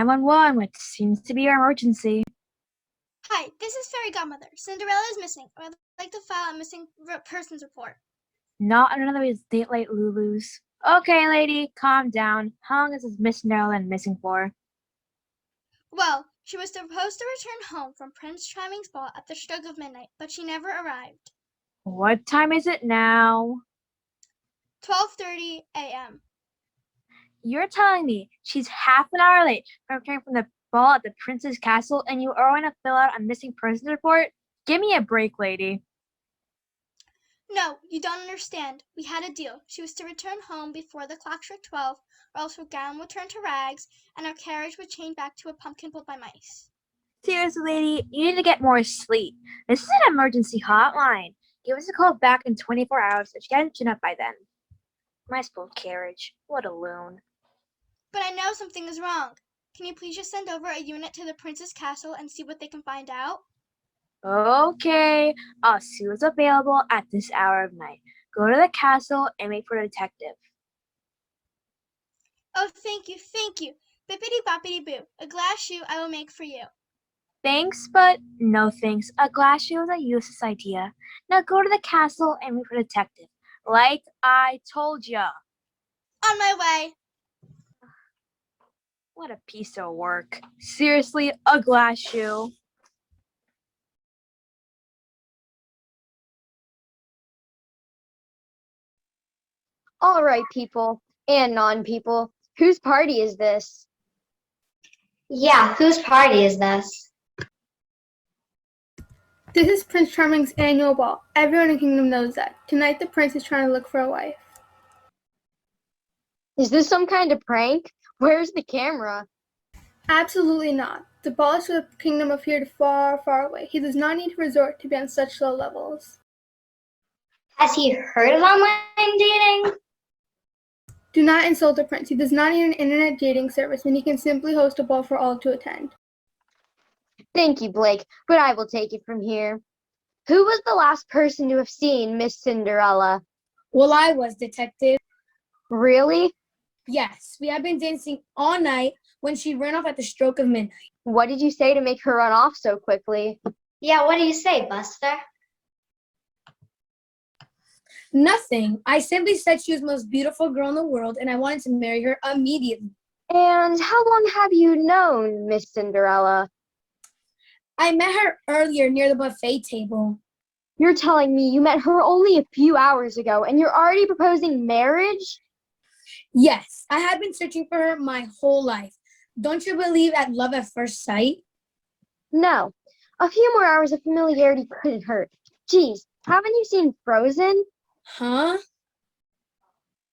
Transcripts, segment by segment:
911, what seems to be our emergency. Hi, this is Fairy Godmother. Cinderella is missing. I would like to file a missing persons report. Not another of these date-late Lulus. Okay, lady, calm down. How long is this Miss Cinderella and missing for? Well, she was supposed to return home from Prince Charming's ball at the stroke of midnight, but she never arrived. What time is it now? 12:30 a.m. You're telling me she's half an hour late from returning from the ball at the prince's castle and you are going to fill out a missing persons report? Give me a break, lady. No, you don't understand. We had a deal. She was to return home before the clock struck 12, or else her gown would turn to rags, and her carriage would change back to a pumpkin pulled by mice. Seriously, lady, you need to get more sleep. This is an emergency hotline. Give us a call back in 24 hours if you haven't shown up by then. My spoiled carriage. What a loon. But I know something is wrong. Can you please just send over a unit to the prince's castle and see what they can find out? Okay, I'll see what's available at this hour of night. Go to the castle and wait for a detective. Oh, thank you, thank you. Bippity boppity boo. A glass shoe I will make for you. Thanks, but no thanks. A glass shoe is a useless idea. Now go to the castle and wait for a detective. Like I told ya. On my way. What a piece of work. Seriously, a glass shoe. All right, people and non-people, whose party is this? Yeah, whose party is this? This is Prince Charming's annual ball. Everyone in the kingdom knows that. Tonight the prince is trying to look for a wife. Is this some kind of prank? Where's the camera? Absolutely not. The ball is for the kingdom appeared far, far away. He does not need to resort to be on such low levels. Has he heard of online dating? Do not insult the prince. He does not need an internet dating service when he can simply host a ball for all to attend. Thank you, Blake, but I will take it from here. Who was the last person to have seen Miss Cinderella? Well, I was, detective. Really? Yes, we have been dancing all night when she ran off at the stroke of midnight. What did you say to make her run off so quickly? Yeah, what do you say, Buster? Nothing. I simply said she was the most beautiful girl in the world and I wanted to marry her immediately. And how long have you known Miss Cinderella? I met her earlier near the buffet table. You're telling me you met her only a few hours ago and you're already proposing marriage? Yes, I have been searching for her my whole life. Don't you believe at love at first sight? No. A few more hours of familiarity couldn't hurt. Geez, haven't you seen Frozen? Huh?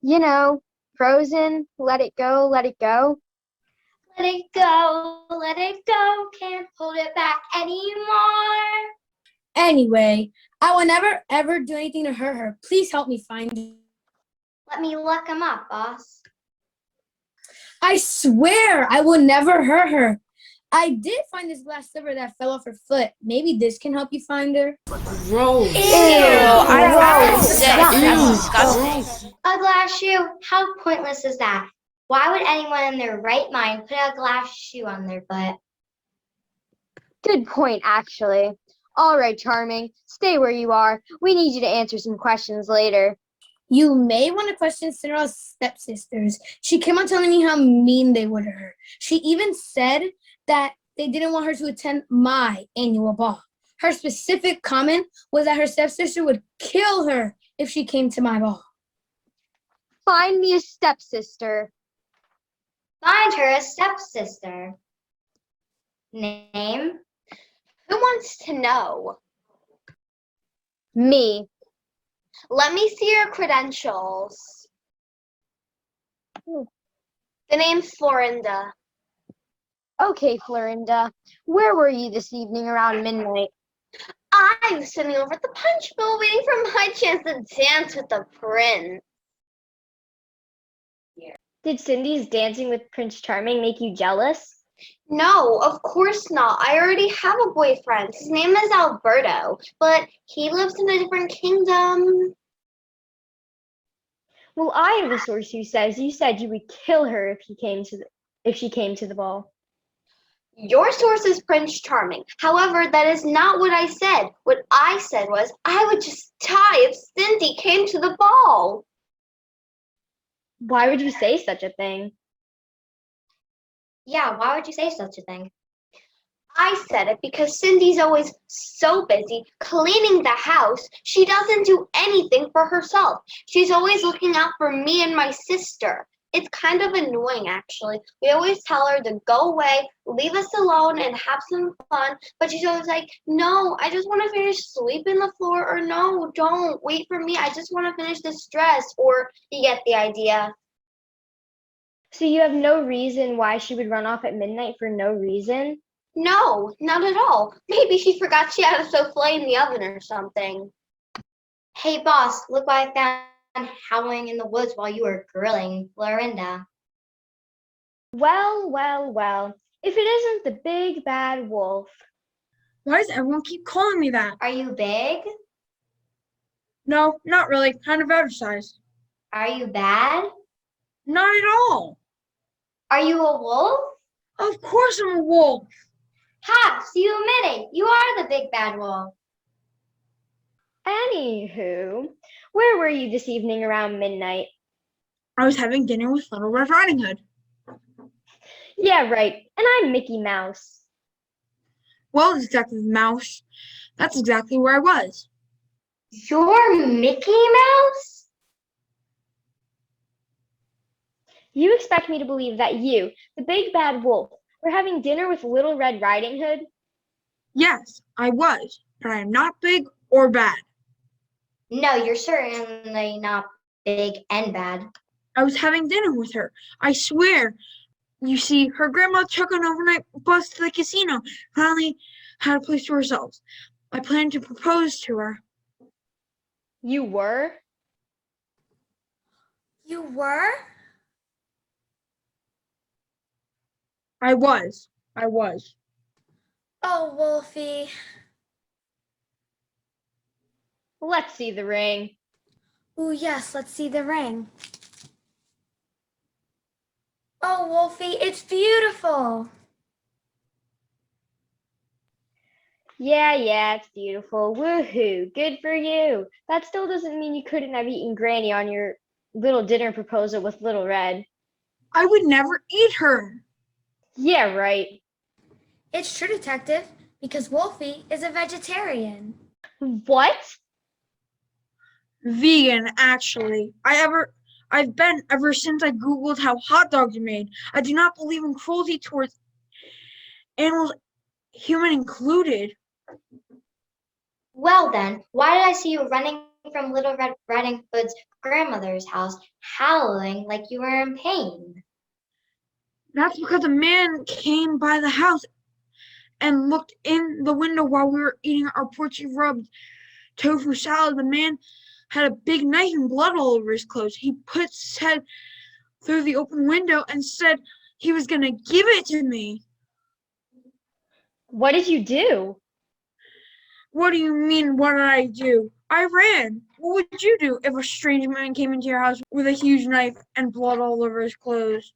You know, Frozen, let it go, let it go. Let it go, can't hold it back anymore. Anyway, I will never ever do anything to hurt her. Please help me find her. Let me look him up, boss. I swear I will never hurt her. I did find this glass slipper that fell off her foot. Maybe this can help you find her. Gross. A glass shoe? How pointless is that? Why would anyone in their right mind put a glass shoe on their butt? Good point, actually. All right, Charming, stay where you are. We need you to answer some questions later. You may want to question Cinderella's stepsisters. She came on telling me how mean they were to her. She even said that they didn't want her to attend my annual ball. Her specific comment was that her stepsister would kill her if she came to my ball. Find me a stepsister. Find her a stepsister. Name? Who wants to know? Me. Let me see your credentials. The name's Florinda. Okay, Florinda. Where were you this evening around midnight? I was sitting over at the punch bowl waiting for my chance to dance with the prince. Did Cindy's dancing with Prince Charming make you jealous? No, of course not. I already have a boyfriend. His name is Alberto, but he lives in a different kingdom. Well, I have a source who says you said you would kill her if she came to the ball. Your source is Prince Charming. However, that is not what I said. What I said was I would just die if Cindy came to the ball. Why would you say such a thing? Yeah, why would you say such a thing? I said it because Cindy's always so busy cleaning the house, she doesn't do anything for herself. She's always looking out for me and my sister. It's kind of annoying, actually. We always tell her to go away, leave us alone, and have some fun, but she's always like, no, I just want to finish sweeping the floor, or no, don't, wait for me, I just want to finish this dress, or you get the idea. So you have no reason why she would run off at midnight for no reason? No, not at all. Maybe she forgot she had a souffle in the oven or something. Hey, boss, look what I found howling in the woods while you were grilling Florinda. Well, well, well. If it isn't the big bad wolf. Why does everyone keep calling me that? Are you big? No, not really. Kind of average size. Are you bad? Not at all. Are you a wolf? Of course I'm a wolf. Ha! So you admit it. You are the big bad wolf. Anywho, where were you this evening around midnight? I was having dinner with Little Red Riding Hood. Yeah, right. And I'm Mickey Mouse. Well, Detective Mouse, that's exactly where I was. You're Mickey Mouse? You expect me to believe that you, the big bad wolf, were having dinner with Little Red Riding Hood? Yes, I was, but I am not big or bad. No, you're certainly not big and bad. I was having dinner with her. I swear. You see, her grandma took an overnight bus to the casino. Finally had a place to herself. I planned to propose to her. You were? You were? I was. Oh, Wolfie. Let's see the ring. Ooh, yes, let's see the ring. Oh, Wolfie, it's beautiful. Yeah, it's beautiful. Woohoo, good for you. That still doesn't mean you couldn't have eaten Granny on your little dinner proposal with Little Red. I would never eat her. Yeah, right. It's true, Detective, because Wolfie is a vegetarian. What? Vegan, actually. I've been ever since I Googled how hot dogs are made. I do not believe in cruelty towards animals, human included. Well then, why did I see you running from Little Red Riding Hood's grandmother's house, howling like you were in pain? That's because a man came by the house and looked in the window while we were eating our porchy rubbed tofu salad. The man had a big knife and blood all over his clothes. He put his head through the open window and said he was going to give it to me. What did you do? What do you mean, what did I do? I ran. What would you do if a strange man came into your house with a huge knife and blood all over his clothes?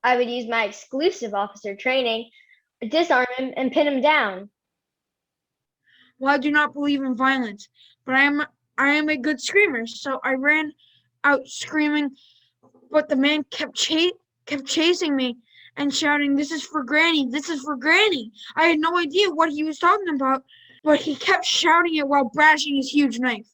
I would use my exclusive officer training, disarm him, and pin him down. Well, I do not believe in violence, but I am a good screamer, so I ran out screaming, but the man kept chasing me and shouting, "This is for Granny, this is for Granny." I had no idea what he was talking about, but he kept shouting it while brandishing his huge knife.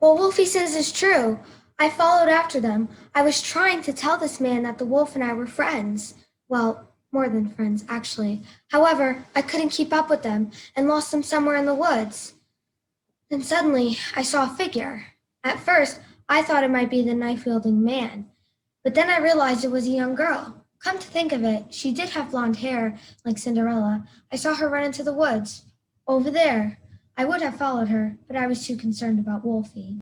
Well, Wolfie says it's true. I followed after them. I was trying to tell this man that the wolf and I were friends. Well, more than friends, actually. However, I couldn't keep up with them and lost them somewhere in the woods. Then suddenly, I saw a figure. At first, I thought it might be the knife-wielding man, but then I realized it was a young girl. Come to think of it, she did have blonde hair, like Cinderella. I saw her run into the woods. Over there. I would have followed her, but I was too concerned about Wolfie.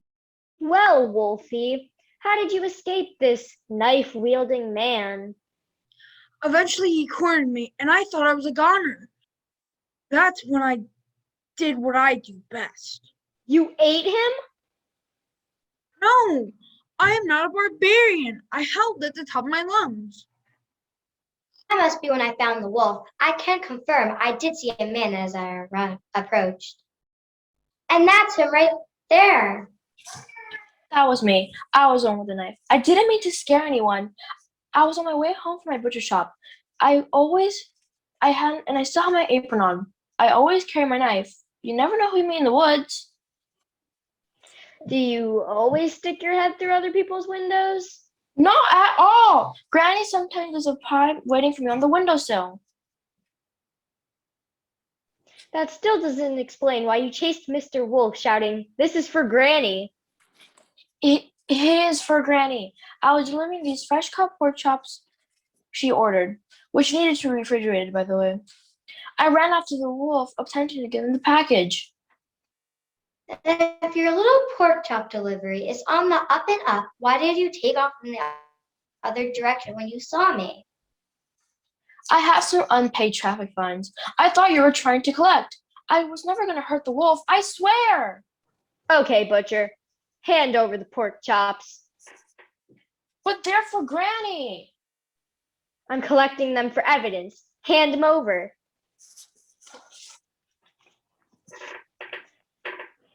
Well, Wolfie, how did you escape this knife-wielding man? Eventually, he cornered me, and I thought I was a goner. That's when I did what I do best. You ate him? No, I am not a barbarian. I howled at the top of my lungs. That must be when I found the wolf. I can confirm I did see a man as I approached. And that's him right there. That was me. I was the one with the knife. I didn't mean to scare anyone. I was on my way home from my butcher shop. I still have my apron on. I always carry my knife. You never know who you meet in the woods. Do you always stick your head through other people's windows? Not at all. Granny sometimes has a pie waiting for me on the windowsill. That still doesn't explain why you chased Mr. Wolf shouting, "This is for Granny." It is for Granny. I was delivering these fresh cut pork chops she ordered, which needed to be refrigerated, by the way. I ran after the wolf, attempting to get in the package. If your little pork chop delivery is on the up and up, why did you take off in the other direction when you saw me? I have some unpaid traffic fines. I thought you were trying to collect. I was never going to hurt the wolf, I swear. Okay, Butcher. Hand over the pork chops. But they're for Granny. I'm collecting them for evidence. Hand them over.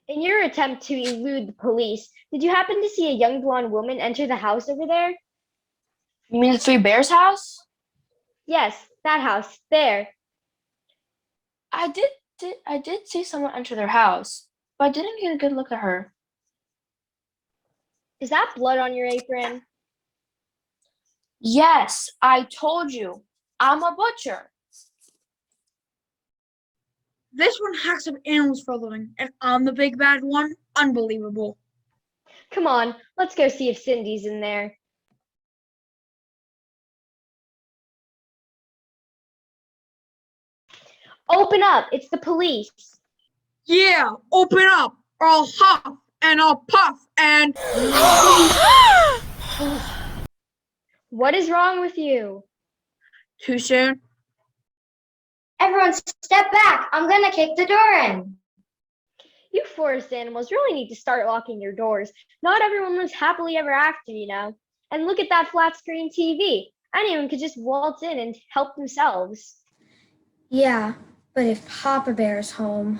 In your attempt to elude the police, did you happen to see a young blonde woman enter the house over there? You mean the Three Bears house? Yes, that house, there. I did see someone enter their house, but I didn't get a good look at her. Is that blood on your apron? Yes, I told you. I'm a butcher. This one hacks up animals for a living, and I'm the big bad one? Unbelievable. Come on, let's go see if Cindy's in there. Open up, it's the police. Yeah, open up, or I'll huff, and I'll puff, and... What is wrong with you? Too soon? Everyone step back. I'm going to kick the door in. You forest animals really need to start locking your doors. Not everyone was happily ever after, you know. And look at that flat screen TV. Anyone could just waltz in and help themselves. Yeah, but if Papa Bear's home...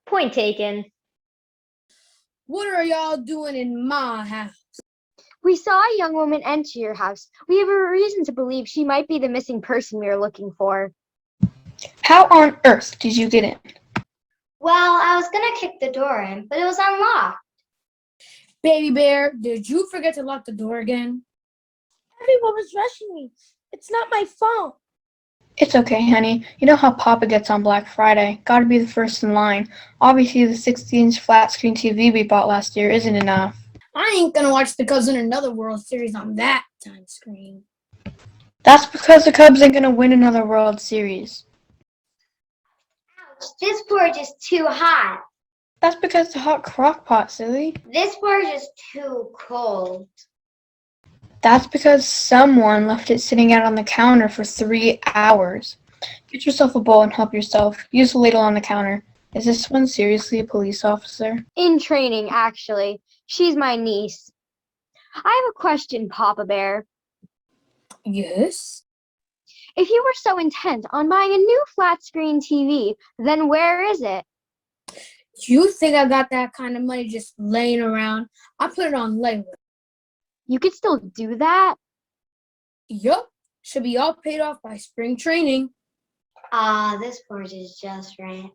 Point taken. What are y'all doing in my house? We saw a young woman enter your house. We have a reason to believe she might be the missing person we are looking for. How on earth did you get in? Well, I was going to kick the door in, but it was unlocked. Baby Bear, did you forget to lock the door again? Everyone was rushing me. It's not my fault. It's okay, honey. You know how Papa gets on Black Friday. Gotta be the first in line. Obviously, the 60-inch flat-screen TV we bought last year isn't enough. I ain't gonna watch the Cubs in another World Series on that time screen. That's because the Cubs ain't gonna win another World Series. Ouch, this porridge is too hot. That's because the hot crock pot, silly. This porridge is too cold. That's because someone left it sitting out on the counter for 3 hours. Get yourself a bowl and help yourself. Use the ladle on the counter. Is this one seriously a police officer? In training, actually. She's my niece. I have a question, Papa Bear. Yes? If you were so intent on buying a new flat-screen TV, then where is it? You think I got that kind of money just laying around? I put it on layaway. You could still do that? Yup. Should be all paid off by spring training. This porridge is just right.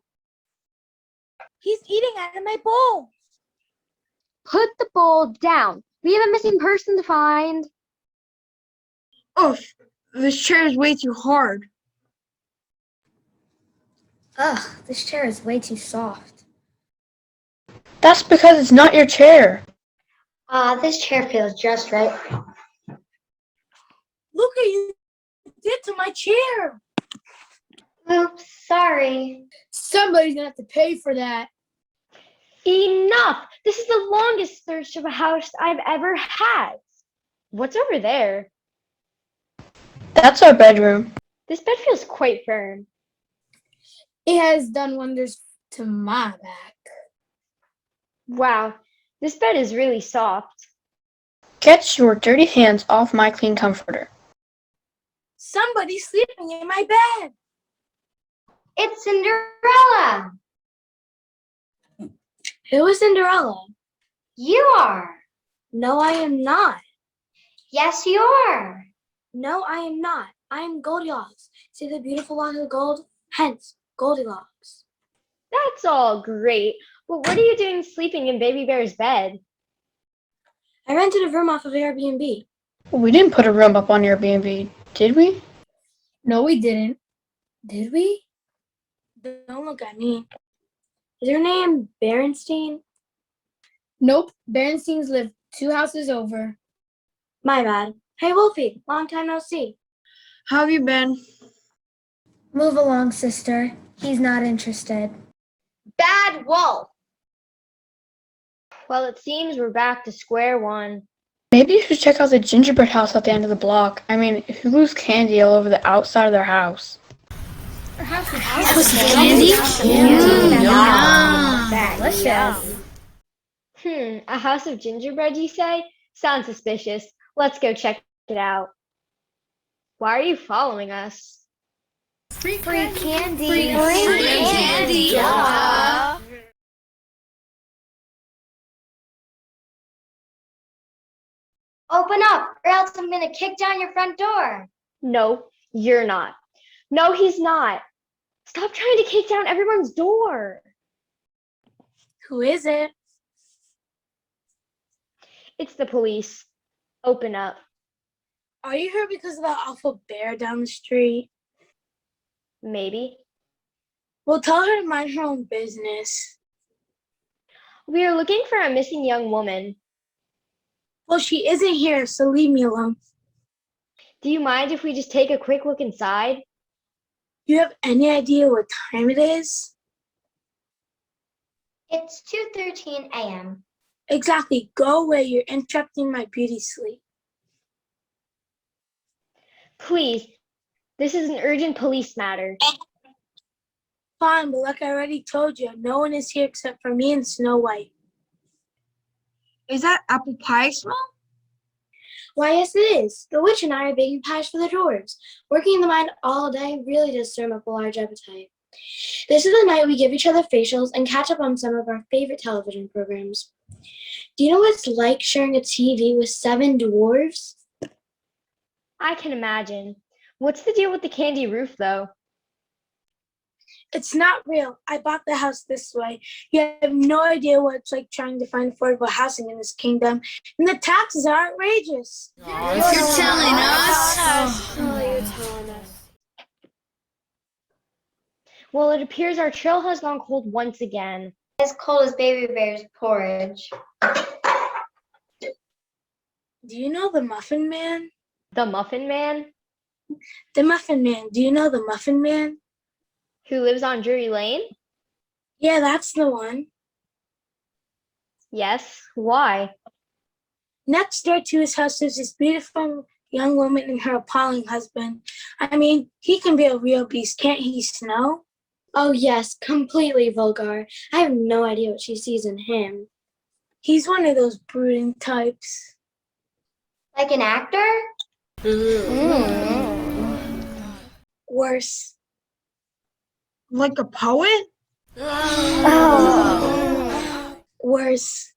He's eating out of my bowl. Put the bowl down. We have a missing person to find. Oof, this chair is way too hard. Ugh, this chair is way too soft. That's because it's not your chair. This chair feels just right. Look at you did to my chair. Oops, sorry. Somebody's gonna have to pay for that. Enough! This is the longest search of a house I've ever had. What's over there? That's our bedroom. This bed feels quite firm. It has done wonders to my back. Wow, this bed is really soft. Get your dirty hands off my clean comforter. Somebody's sleeping in my bed. It's Cinderella. Who is Cinderella? You are. No, I am not. Yes, you are. No, I am not. I am Goldilocks. See the beautiful locks of gold? Hence, Goldilocks. That's all great, but what are you doing sleeping in Baby Bear's bed? I rented a room off of Airbnb. We didn't put a room up on Airbnb, did we? No, we didn't. Did we? Don't look at me. Is your name Berenstein? Nope. Berensteins live 2 houses over. My bad. Hey, Wolfie. Long time no see. How have you been? Move along, sister. He's not interested. Bad wolf. Well, it seems we're back to square one. Maybe you should check out the gingerbread house at the end of the block. I mean, who leaves candy all over the outside of their house? Candy? A house of gingerbread, you say? Sounds suspicious. Let's go check it out. Why are you following us? Free candy. Free candy. Duh. Open up, or else I'm gonna kick down your front door. No, you're not. No, he's not. Stop trying to kick down everyone's door. Who is it? It's the police. Open up. Are you here because of that awful bear down the street? Maybe. Well, tell her to mind her own business. We are looking for a missing young woman. Well, she isn't here, so leave me alone. Do you mind if we just take a quick look inside? Do you have any idea what time it is? It's 2:13 a.m. Exactly. Go away. You're interrupting my beauty sleep. Please, this is an urgent police matter. Fine, but like I already told you, no one is here except for me and Snow White. Is that apple pie smell? Why, yes, it is. The witch and I are baking pies for the dwarves. Working in the mine all day really does stir up a large appetite. This is the night we give each other facials and catch up on some of our favorite television programs. Do you know what it's like sharing a TV with 7 dwarves? I can imagine. What's the deal with the candy roof, though? It's not real. I bought the house this way. You have no idea what it's like trying to find affordable housing in this kingdom. And the taxes are outrageous. You're telling us. Well, it appears our trail has gone cold once again. As cold as Baby Bear's porridge. Do you know the Muffin Man? The Muffin Man? The Muffin Man. Do you know the Muffin Man? Who lives on Drury Lane? Yeah, that's the one. Yes. Why? Next door to his house is this beautiful young woman and her appalling husband. I mean, he can be a real beast, can't he, Snow? Oh, yes, completely vulgar. I have no idea what she sees in him. He's one of those brooding types. Like an actor? Worse. Like a poet? Worse.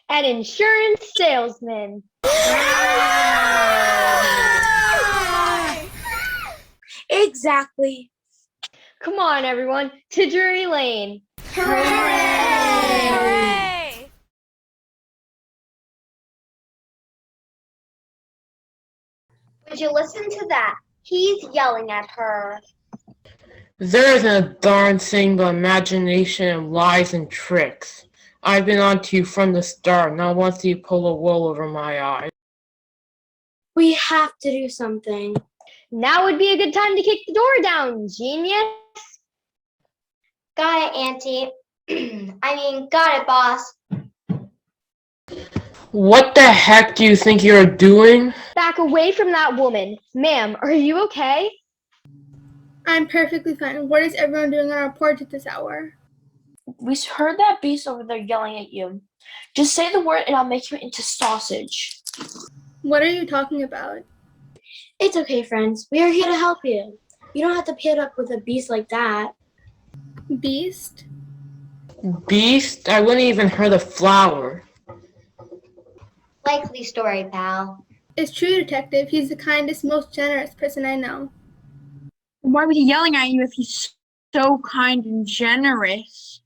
An insurance salesman. Exactly. Come on, everyone, to Drury Lane. Hooray! Would you listen to that? He's yelling at her. There isn't a darn thing but imagination and lies and tricks. I've been on to you from the start, not once do you pull a wool over my eyes. We have to do something. Now would be a good time to kick the door down, genius. Got it, Auntie. Got it, boss. What the heck do you think you're doing? Back away from that woman. Ma'am, are you okay? I'm perfectly fine. What is everyone doing on our porch at this hour? We heard that beast over there yelling at you. Just say the word and I'll make him into sausage. What are you talking about? It's okay, friends. We are here to help you. You don't have to put up with a beast like that. Beast? Beast? I wouldn't even hurt a flower. Likely story, pal. It's true, Detective. He's the kindest, most generous person I know. Why was he yelling at you if he's so kind and generous?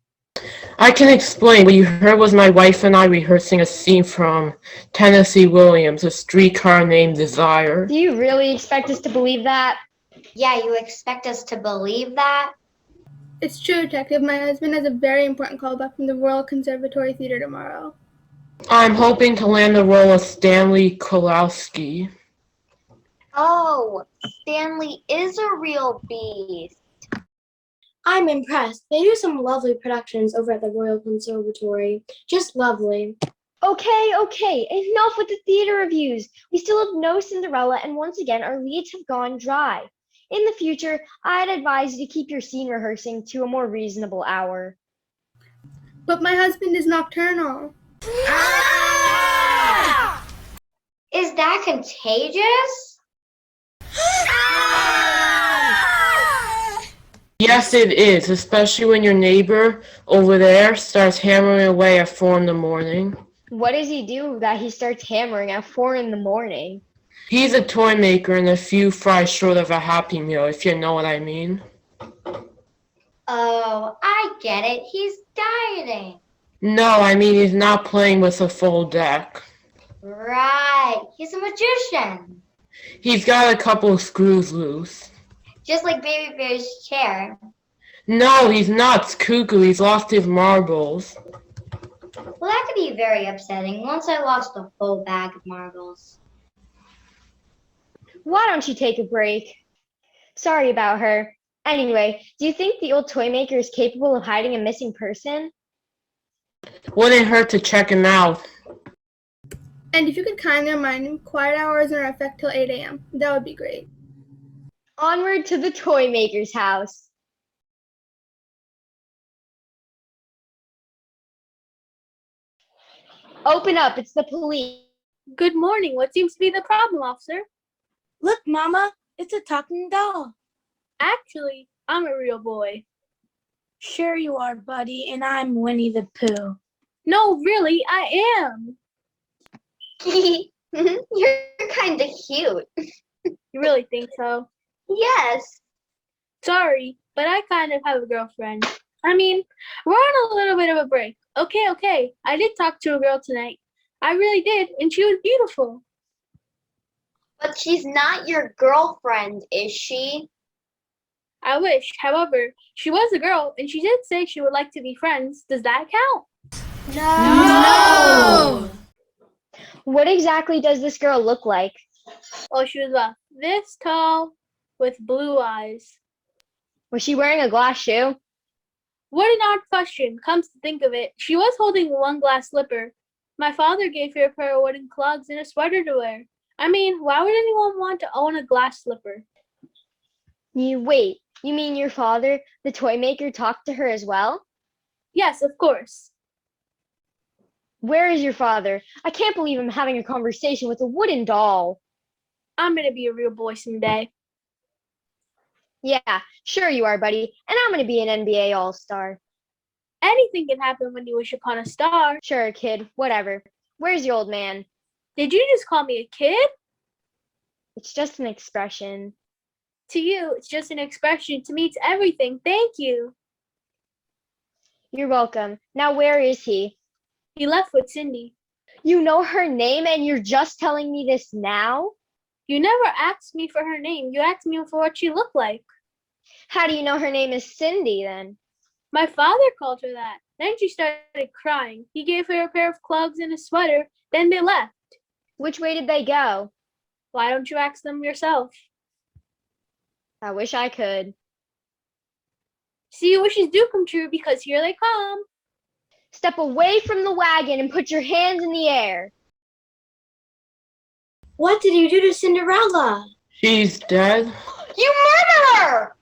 I can explain. What you heard was my wife and I rehearsing a scene from Tennessee Williams, A Streetcar Named Desire. Do you really expect us to believe that? Yeah, you expect us to believe that? It's true, Detective. My husband has a very important call back from the Royal Conservatory Theatre tomorrow. I'm hoping to land the role of Stanley Kowalski. Oh, Stanley is a real beast. I'm impressed. They do some lovely productions over at the Royal Conservatory. Just lovely. Okay. Enough with the theater reviews. We still have no Cinderella, and once again, our leads have gone dry. In the future, I'd advise you to keep your scene rehearsing to a more reasonable hour. But my husband is nocturnal. Is that contagious? Yes, it is, especially when your neighbor over there starts hammering away at 4 in the morning. What does he do that he starts hammering at 4 in the morning? He's a toy maker and a few fries short of a Happy Meal, if you know what I mean. Oh, I get it. He's dieting. No, I mean he's not playing with a full deck. Right. He's a magician. He's got a couple of screws loose. Just like Baby Bear's chair. No, he's nuts, cuckoo. He's lost his marbles. Well, that could be very upsetting. Once I lost a full bag of marbles. Why don't you take a break? Sorry about her. Anyway, do you think the old toy maker is capable of hiding a missing person? Wouldn't hurt to check him out. And if you could kindly remind him, quiet hours are in effect till 8 a.m. That would be great. Onward to the toy maker's house. Open up, it's the police. Good morning. What seems to be the problem, officer? Look, Mama, it's a talking doll. Actually, I'm a real boy. Sure you are, buddy, and I'm Winnie the Pooh. No, really, I am. You're kind of cute. You really think so? Yes. Sorry, but I kind of have a girlfriend. I mean, we're on a little bit of a break. Okay. I did talk to a girl tonight. I really did, and she was beautiful. But she's not your girlfriend, is she? I wish. However, she was a girl, and she did say she would like to be friends. Does that count? No! What exactly does this girl look like? Oh, she was about this tall with blue eyes. Was she wearing a glass shoe? What an odd question. Comes to think of it, she was holding one glass slipper. My father gave her a pair of wooden clogs and a sweater to wear. I mean, why would anyone want to own a glass slipper? You mean your father, the toy maker, talked to her as well? Yes, of course. Where is your father? I can't believe I'm having a conversation with a wooden doll. I'm gonna be a real boy someday. Yeah, sure you are, buddy. And I'm gonna be an NBA All-Star. Anything can happen when you wish upon a star. Sure, kid, whatever. Where's your old man? Did you just call me a kid? It's just an expression. To you, it's just an expression. To me, it's everything. Thank you. You're welcome. Now, where is he? He left with Cindy. You know her name and you're just telling me this now? You never asked me for her name. You asked me for what she looked like. How do you know her name is Cindy then? My father called her that. Then she started crying. He gave her a pair of clogs and a sweater. Then they left. Which way did they go? Why don't you ask them yourself? I wish I could. See, your wishes do come true because here they come. Step away from the wagon and put your hands in the air. What did you do to Cinderella? She's dead. You murdered her!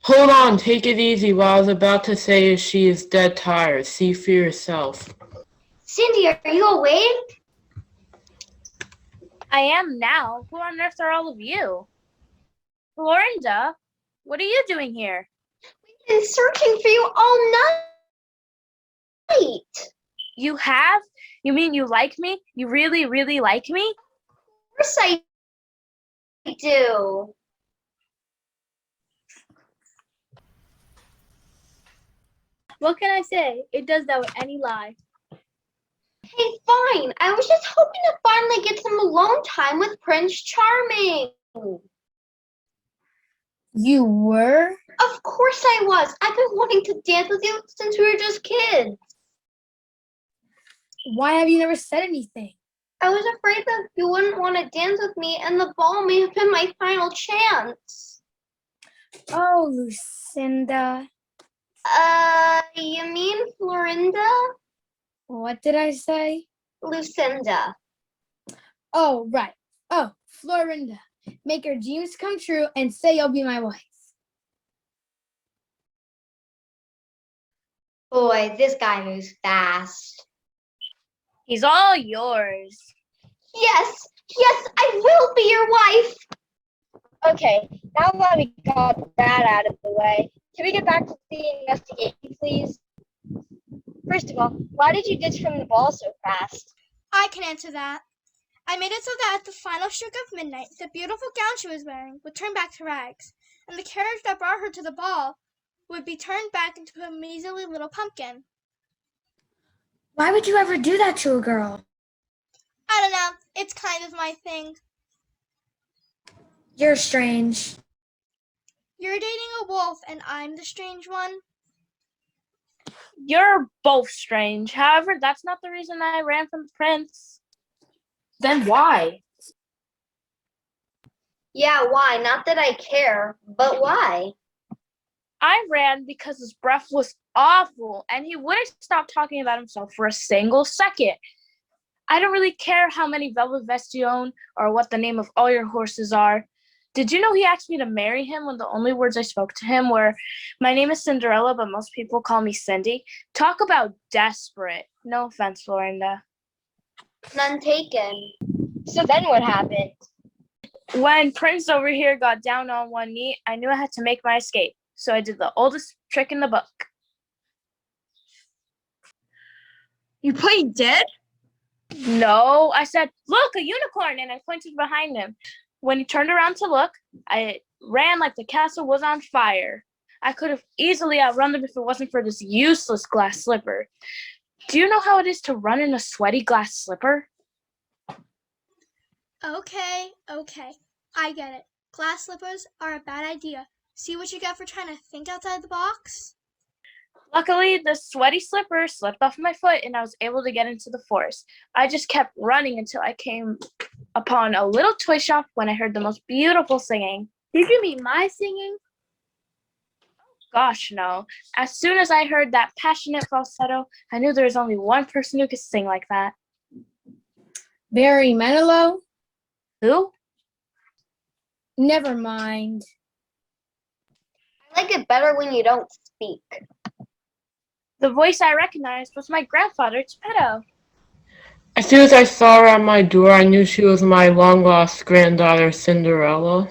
Hold on, take it easy. What I was about to say is she is dead tired. See for yourself. Cindy, are you awake? I am now. Who on earth are all of you? Florinda, what are you doing here? We've been searching for you all night. You have? You mean you like me? You really, really like me? Of course I do. What can I say? It does that with any lie. Hey, fine. I was just hoping to finally get some alone time with Prince Charming. You were? Of course I was. I've been wanting to dance with you since we were just kids. Why have you never said anything? I was afraid that you wouldn't want to dance with me, and the ball may have been my final chance. Oh, Lucinda. You mean Florinda? What did I say? Lucinda. Oh, right. Oh, Florinda. Make your dreams come true and say you'll be my wife. Boy, this guy moves fast. He's all yours. Yes, I will be your wife. Okay, now that we got that out of the way, can we get back to the investigation, please? First of all, why did you ditch from the ball so fast? I can answer that. I made it so that at the final stroke of midnight, the beautiful gown she was wearing would turn back to rags, and the carriage that brought her to the ball would be turned back into a measly little pumpkin. Why would you ever do that to a girl? I don't know. It's kind of my thing. You're strange. You're dating a wolf, and I'm the strange one. You're both strange. However, that's not the reason I ran from the prince. Then why? Yeah, why? Not that I care, but why? I ran because his breath was awful and he wouldn't stop talking about himself for a single second. I don't really care how many velvet vests you own or what the name of all your horses are. Did you know he asked me to marry him when the only words I spoke to him were, "My name is Cinderella, but most people call me Cindy"? Talk about desperate. No offense, Florinda. None taken. So then what happened? When Prince over here got down on one knee, I knew I had to make my escape. So I did the oldest trick in the book. You played dead? No, I said, "Look, a unicorn," and I pointed behind him. When he turned around to look, I ran like the castle was on fire. I could have easily outrun them if it wasn't for this useless glass slipper. Do you know how it is to run in a sweaty glass slipper? Okay. I get it. Glass slippers are a bad idea. See what you got for trying to think outside the box? Luckily, the sweaty slipper slipped off my foot and I was able to get into the forest. I just kept running until I came upon a little toy shop when I heard the most beautiful singing. Did you mean my singing? Gosh, no. As soon as I heard that passionate falsetto, I knew there was only one person who could sing like that. Barry Manilow? Who? Never mind. I like it better when you don't speak. The voice I recognized was my grandfather, Geppetto. As soon as I saw her at my door, I knew she was my long-lost granddaughter, Cinderella.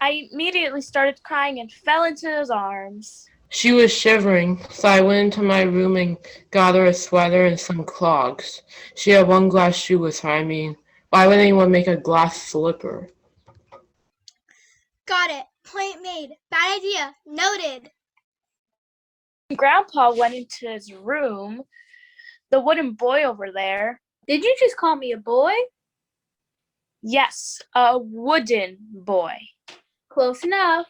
I immediately started crying and fell into his arms. She was shivering, so I went into my room and got her a sweater and some clogs. She had one glass shoe with her. I mean, why would anyone make a glass slipper? Got it. Point made. Bad idea. Noted. Grandpa went into his room. The wooden boy over there. Did you just call me a boy? Yes, a wooden boy. Close enough.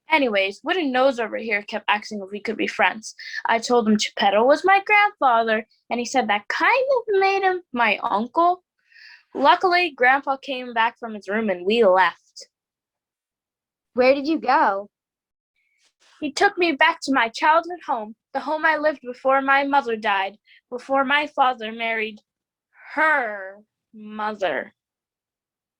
Anyways, Wooden Nose over here kept asking if we could be friends. I told him Geppetto was my grandfather, and he said that kind of made him my uncle. Luckily, Grandpa came back from his room and we left. Where did you go? He took me back to my childhood home, the home I lived before my mother died, before my father married her mother.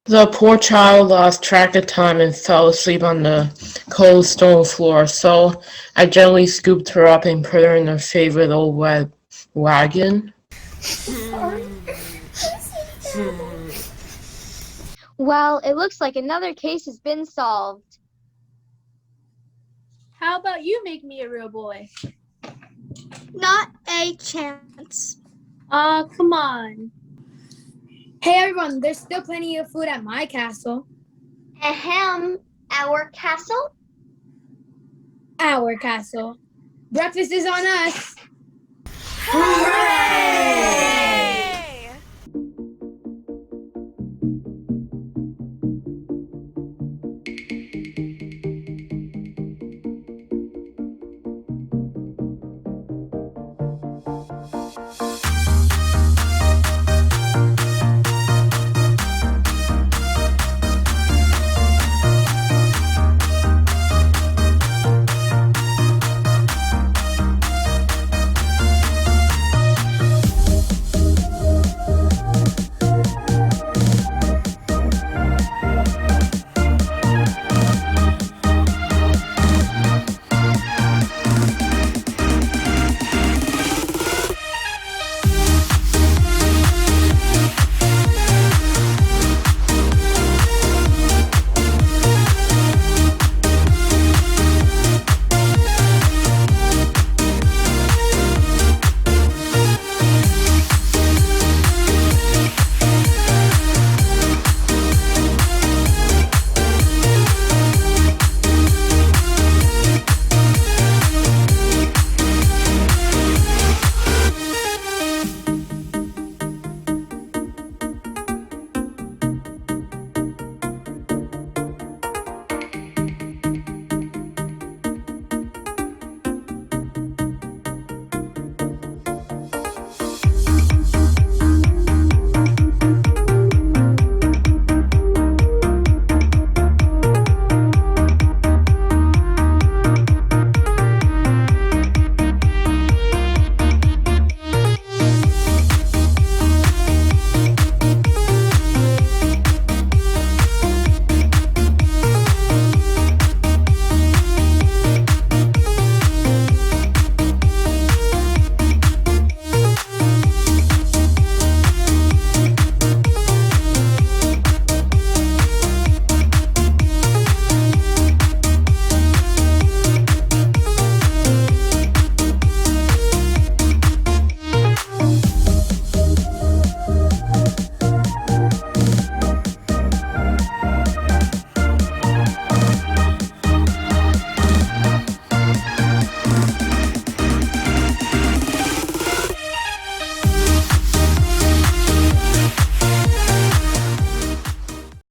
The poor child lost track of time and fell asleep on the cold stone floor, so I gently scooped her up and put her in her favorite old red wagon. Well, it looks like another case has been solved. How about you make me a real boy? Not a chance. Aw, come on. Hey everyone, there's still plenty of food at my castle. Ahem, our castle? Our castle. Breakfast is on us.